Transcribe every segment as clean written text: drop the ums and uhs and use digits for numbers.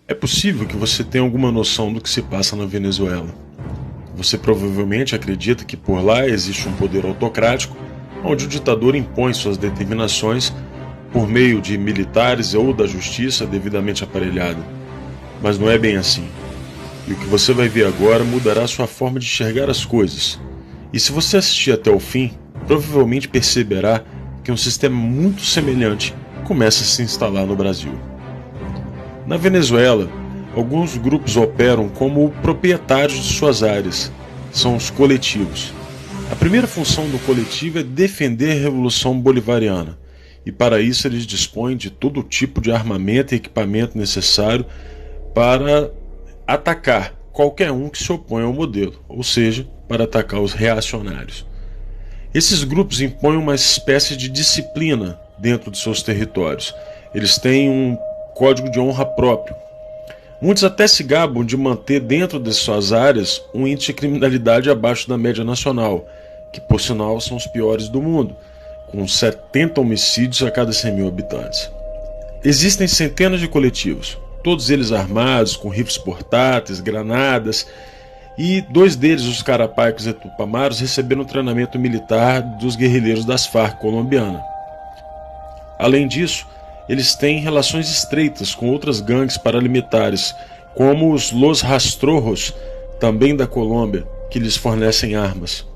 É possível que você tenha alguma noção do que se passa na Venezuela. Você provavelmente acredita que por lá existe um poder autocrático, onde o ditador impõe suas determinações por meio de militares ou da justiça devidamente aparelhada. Mas não é bem assim. E o que você vai ver agora mudará sua forma de enxergar as coisas. E se você assistir até o fim, provavelmente perceberá que um sistema muito semelhante começa a se instalar no Brasil. Na Venezuela, alguns grupos operam como proprietários de suas áreas. São os coletivos. A primeira função do coletivo é defender a Revolução Bolivariana, e para isso eles dispõem de todo tipo de armamento e equipamento necessário para atacar qualquer um que se opõe ao modelo, ou seja, para atacar os reacionários. Esses grupos impõem uma espécie de disciplina dentro de seus territórios. Eles têm um código de honra próprio. Muitos até se gabam de manter dentro de suas áreas um índice de criminalidade abaixo da média nacional, que por sinal são os piores do mundo, com 70 homicídios a cada 100 mil habitantes. Existem centenas de coletivos, todos eles armados, com rifles portáteis, granadas, e 2 deles, os Carapaicos e Tupamaros, receberam treinamento militar dos guerrilheiros das Farc colombiana. Além disso, eles têm relações estreitas com outras gangues paramilitares, como os Los Rastrojos, também da Colômbia, que lhes fornecem armas.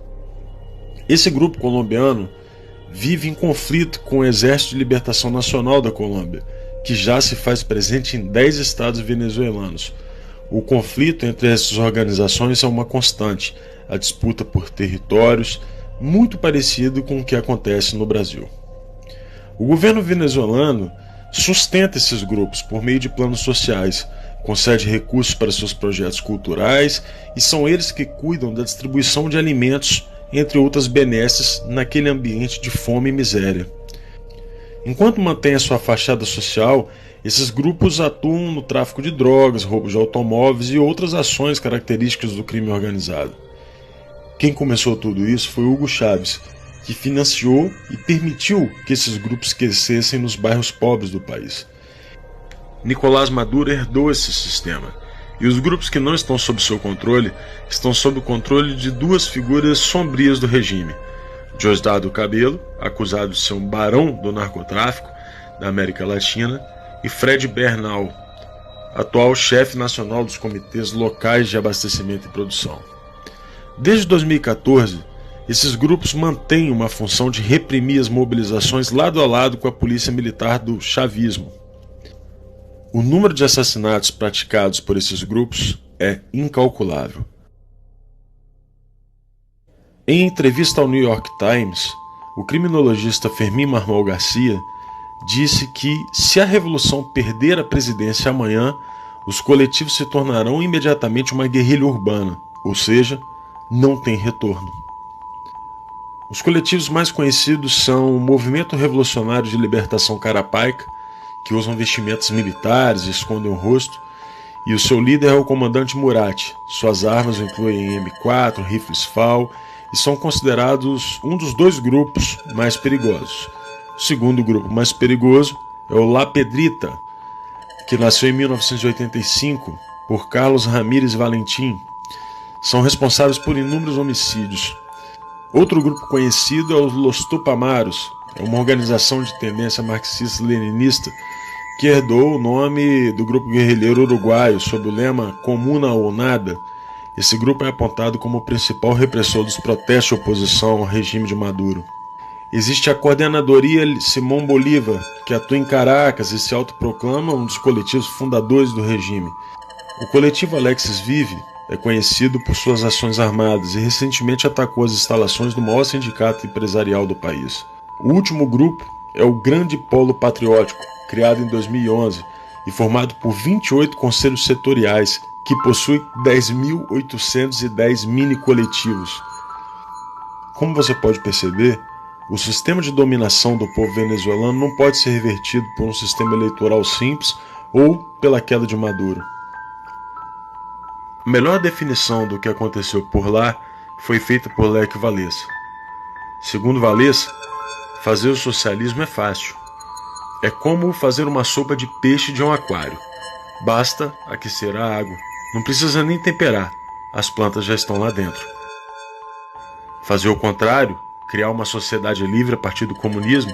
Esse grupo colombiano vive em conflito com o Exército de Libertação Nacional da Colômbia, que já se faz presente em 10 estados venezuelanos. O conflito entre essas organizações é uma constante, a disputa por territórios, muito parecido com o que acontece no Brasil. O governo venezuelano sustenta esses grupos por meio de planos sociais, concede recursos para seus projetos culturais e são eles que cuidam da distribuição de alimentos, entre outras benesses, naquele ambiente de fome e miséria. Enquanto mantém a sua fachada social, esses grupos atuam no tráfico de drogas, roubo de automóveis e outras ações características do crime organizado. Quem começou tudo isso foi Hugo Chávez, que financiou e permitiu que esses grupos crescessem nos bairros pobres do país. Nicolás Maduro herdou esse sistema, e os grupos que não estão sob seu controle estão sob o controle de 2 figuras sombrias do regime: Diosdado Cabello, acusado de ser um barão do narcotráfico da América Latina, e Fred Bernal, atual chefe nacional dos comitês locais de abastecimento e produção. Desde 2014, esses grupos mantêm uma função de reprimir as mobilizações lado a lado com a polícia militar do chavismo. O número de assassinatos praticados por esses grupos é incalculável. Em entrevista ao New York Times, o criminologista Fermín Marmol Garcia disse que, se a revolução perder a presidência amanhã, os coletivos se tornarão imediatamente uma guerrilha urbana, ou seja, não tem retorno. Os coletivos mais conhecidos são o Movimento Revolucionário de Libertação Carapaica, que usam vestimentas militares e escondem o rosto, e o seu líder é o comandante Murat. Suas armas incluem M4, rifles FAL, e são considerados um dos 2 grupos mais perigosos. O segundo grupo mais perigoso é o La Pedrita, que nasceu em 1985 por Carlos Ramírez Valentim. São responsáveis por inúmeros homicídios. Outro grupo conhecido é os Los Tupamaros, é uma organização de tendência marxista-leninista que herdou o nome do grupo guerrilheiro uruguaio sob o lema Comuna ou Nada. Esse grupo é apontado como o principal repressor dos protestos de oposição ao regime de Maduro. Existe a Coordenadoria Simón Bolívar, que atua em Caracas e se autoproclama um dos coletivos fundadores do regime. O coletivo Alexis Vive é conhecido por suas ações armadas e recentemente atacou as instalações do maior sindicato empresarial do país. O último grupo é o Grande Polo Patriótico, criado em 2011 e formado por 28 conselhos setoriais, que possui 10.810 mini-coletivos. Como você pode perceber, o sistema de dominação do povo venezuelano não pode ser revertido por um sistema eleitoral simples ou pela queda de Maduro. A melhor definição do que aconteceu por lá foi feita por Lech Walesa. Segundo Walesa, fazer o socialismo é fácil. É como fazer uma sopa de peixe de um aquário. Basta aquecer a água. Não precisa nem temperar. As plantas já estão lá dentro. Fazer o contrário, criar uma sociedade livre a partir do comunismo,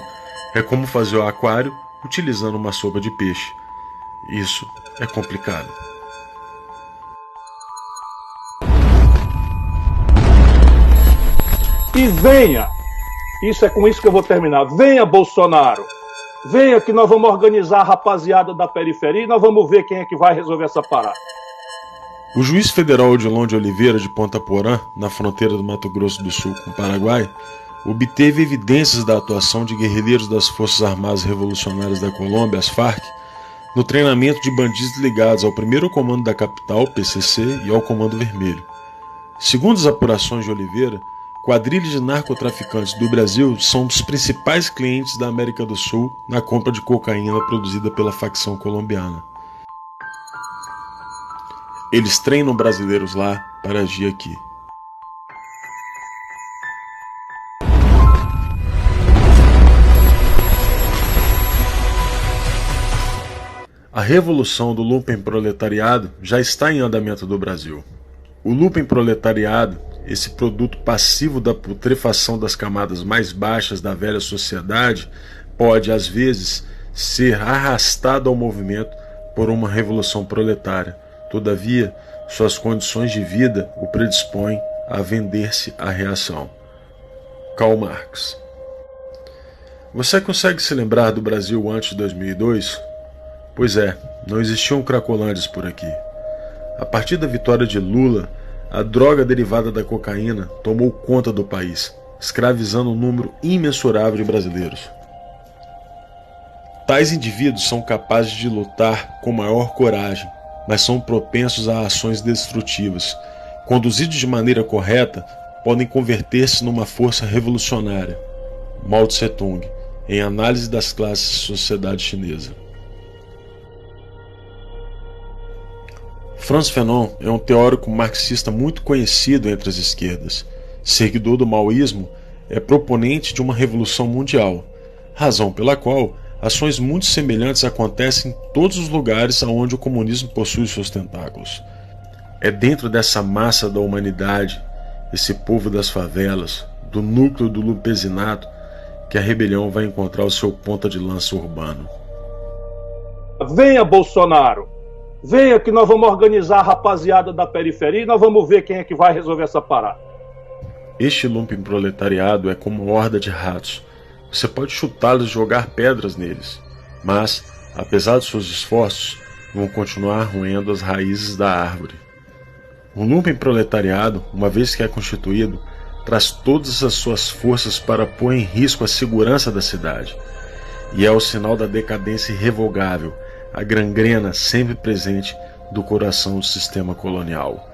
é como fazer o aquário utilizando uma sopa de peixe. Isso é complicado. E venha, isso é com isso que eu vou terminar, venha Bolsonaro, venha que nós vamos organizar a rapaziada da periferia e nós vamos ver quem é que vai resolver essa parada. O juiz federal Odilon de Oliveira de Ponta Porã, na fronteira do Mato Grosso do Sul com o Paraguai, obteve evidências da atuação de guerrilheiros das Forças Armadas Revolucionárias da Colômbia, as FARC, no treinamento de bandidos ligados ao 1º Comando da Capital, PCC, e ao Comando Vermelho. Segundo as apurações de Oliveira, quadrilhas de narcotraficantes do Brasil são dos principais clientes da América do Sul na compra de cocaína produzida pela facção colombiana. Eles treinam brasileiros lá para agir aqui. A revolução do lumpenproletariado já está em andamento no Brasil. O lumpenproletariado, esse produto passivo da putrefação das camadas mais baixas da velha sociedade, pode, às vezes, ser arrastado ao movimento por uma revolução proletária. Todavia, suas condições de vida o predispõem a vender-se à reação. Karl Marx. Você consegue se lembrar do Brasil antes de 2002? Pois é, não existiam cracolândias por aqui. A partir da vitória de Lula, a droga derivada da cocaína tomou conta do país, escravizando um número imensurável de brasileiros. Tais indivíduos são capazes de lutar com maior coragem, mas são propensos a ações destrutivas. Conduzidos de maneira correta, podem converter-se numa força revolucionária. Mao Tse-tung, em Análise das Classes e Sociedade Chinesa. Frantz Fanon é um teórico marxista muito conhecido entre as esquerdas. Seguidor do maoísmo, é proponente de uma revolução mundial, razão pela qual ações muito semelhantes acontecem em todos os lugares onde o comunismo possui seus tentáculos. É dentro dessa massa da humanidade, esse povo das favelas, do núcleo do lumpesinato, que a rebelião vai encontrar o seu ponta de lança urbano. Venha Bolsonaro, venha que nós vamos organizar a rapaziada da periferia e nós vamos ver quem é que vai resolver essa parada. Este lumpenproletariado é como uma horda de ratos. Você pode chutá-los e jogar pedras neles, mas, apesar de seus esforços, vão continuar roendo as raízes da árvore. O lumpenproletariado, uma vez que é constituído, traz todas as suas forças para pôr em risco a segurança da cidade. E é o sinal da decadência irrevogável, a gangrena sempre presente do coração do sistema colonial.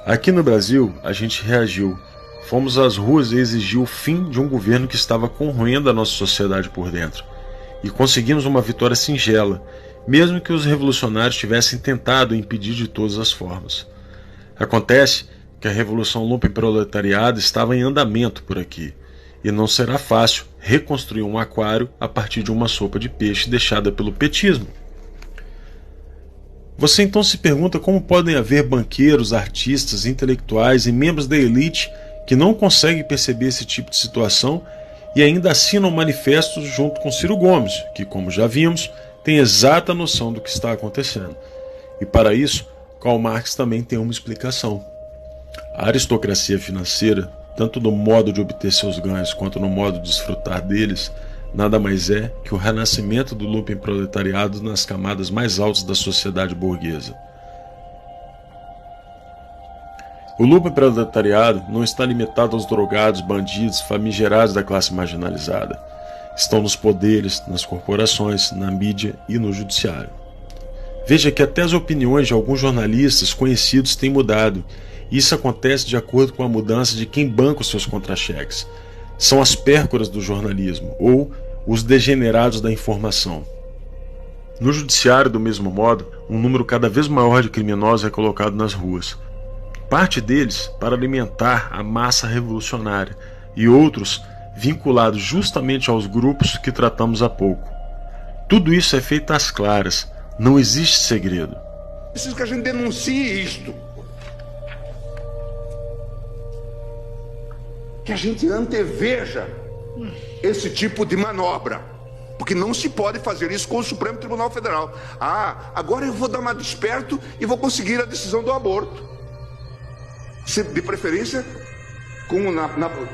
Aqui no Brasil, a gente reagiu. Fomos às ruas e exigiu o fim de um governo que estava corroendo a nossa sociedade por dentro. E conseguimos uma vitória singela, mesmo que os revolucionários tivessem tentado impedir de todas as formas. Acontece que a revolução lumpenproletariada estava em andamento por aqui, e não será fácil reconstruir um aquário a partir de uma sopa de peixe deixada pelo petismo. Você então se pergunta como podem haver banqueiros, artistas, intelectuais e membros da elite que não conseguem perceber esse tipo de situação e ainda assinam manifestos junto com Ciro Gomes, que, como já vimos, tem exata noção do que está acontecendo. E para isso, Karl Marx também tem uma explicação. A aristocracia financeira, tanto no modo de obter seus ganhos quanto no modo de desfrutar deles, nada mais é que o renascimento do lumpenproletariado nas camadas mais altas da sociedade burguesa. O lumpenproletariado não está limitado aos drogados, bandidos, famigerados da classe marginalizada. Estão nos poderes, nas corporações, na mídia e no judiciário. Veja que até as opiniões de alguns jornalistas conhecidos têm mudado. Isso acontece de acordo com a mudança de quem banca os seus contra-cheques. São as pércoras do jornalismo, ou os degenerados da informação. No judiciário, do mesmo modo, um número cada vez maior de criminosos é colocado nas ruas. Parte deles para alimentar a massa revolucionária, e outros vinculados justamente aos grupos que tratamos há pouco. Tudo isso é feito às claras, não existe segredo. Preciso que a gente denuncie isto. Que a gente anteveja esse tipo de manobra. Porque não se pode fazer isso com o Supremo Tribunal Federal. Agora eu vou dar uma desperto e vou conseguir a decisão do aborto. De preferência,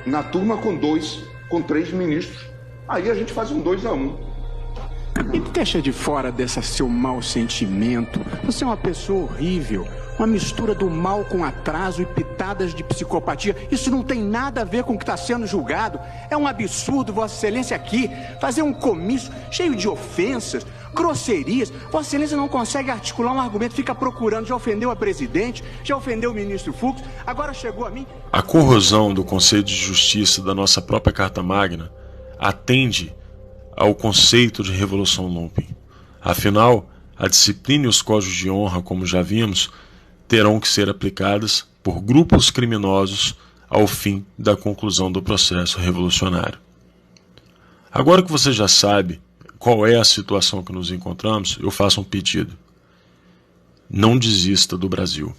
na turma com 3 ministros. Aí a gente faz um 2-1. E deixa de fora desse seu mau sentimento. Você é uma pessoa horrível. Uma mistura do mal com atraso e pitadas de psicopatia. Isso não tem nada a ver com o que está sendo julgado. É um absurdo, Vossa Excelência, aqui fazer um comício cheio de ofensas, grosserias. Vossa Excelência não consegue articular um argumento, fica procurando. Já ofendeu a presidente, já ofendeu o ministro Fux, agora chegou a mim. A corrosão do Conselho de Justiça da nossa própria Carta Magna atende ao conceito de Revolução Lumpem. Afinal, a disciplina e os códigos de honra, como já vimos, terão que ser aplicadas por grupos criminosos ao fim da conclusão do processo revolucionário. Agora que você já sabe qual é a situação que nos encontramos, eu faço um pedido. Não desista do Brasil.